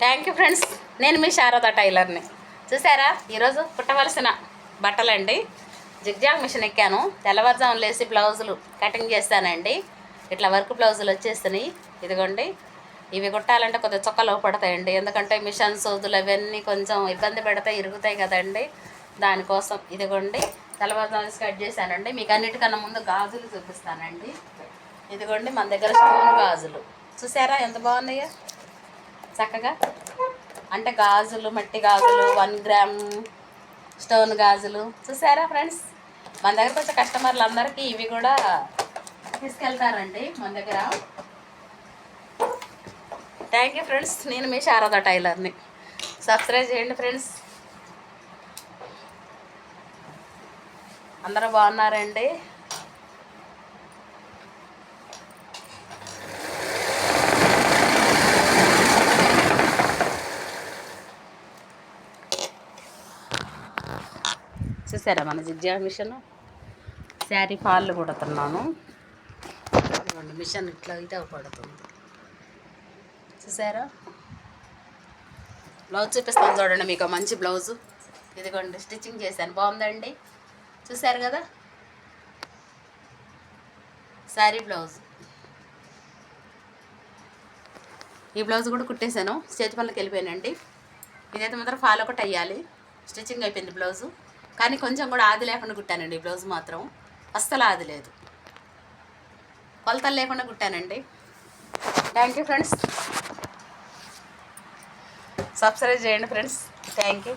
Thank you friends. నేను మీ శారద టైలర్ని. చూసారా ఈరోజు కుట్టవలసిన బట్టలండి. జిగ్జాగ్ మిషన్ ఎక్కాను. తెల్లవారుజామున లేసి బ్లౌజులు కటింగ్ చేస్తానండి. ఇట్లా వర్క్ బ్లౌజులు వచ్చేస్తున్నాయి. ఇదిగోండి, ఇవి కుట్టాలంటే కొద్దిగా చొక్కలు పడతాయండి. ఎందుకంటే మిషన్ సోదులు అవన్నీ కొంచెం ఇబ్బంది పెడతాయి, ఇరుగుతాయి కదండి. దానికోసం ఇదిగోండి తెల్లవారుజామున కట్ చేశానండి. మీకు అన్నిటికన్నా ముందు గాజులు చూపిస్తానండి. ఇదిగోండి మన దగ్గర స్టోన్ గాజులు చూసారా ఎంత బాగున్నాయో. చక్కగా అంటే గాజులు, మట్టి గాజులు, 1 గ్రామ్ స్టోన్ గాజులు చూసారా ఫ్రెండ్స్. మన దగ్గరకు వచ్చే కస్టమర్లు అందరికీ ఇవి కూడా తీసుకెళ్తారండి మన దగ్గర. Thank you friends. నేను మీ శారద టైలర్ని. సబ్స్క్రైబ్ చేయండి ఫ్రెండ్స్. అందరూ బాగున్నారండి. చూసారా మన జిగ్జాగ్ మిషన్. శారీ ఫాళ్ళు కుడుతున్నాను. మిషన్ ఇట్లా ఇటే పడుతుంది చూసారా. బ్లౌజ్ చూపిస్తాను చూడండి, మీకు మంచి బ్లౌజు. ఇదిగోండి స్టిచ్చింగ్ చేశాను, బాగుందండి. చూసారు కదా శారీ బ్లౌజ్. ఈ బ్లౌజ్ కూడా కుట్టేశాను, చేతి పళ్ళకి వెళ్ళిపోయానండి. ఇదైతే మాత్రం ఫాల్ ఒకటి అయ్యాలి. స్టిచ్చింగ్ అయిపోయింది బ్లౌజు, కానీ కొంచెం కూడా ఆది లేకుండా కుట్టానండి. ఈ బ్లౌజ్ మాత్రం అస్సలు ఆది లేదు, కొలతలు లేకుండా కుట్టానండి. Thank you friends. సబ్స్క్రైబ్ చేయండి ఫ్రెండ్స్. Thank you.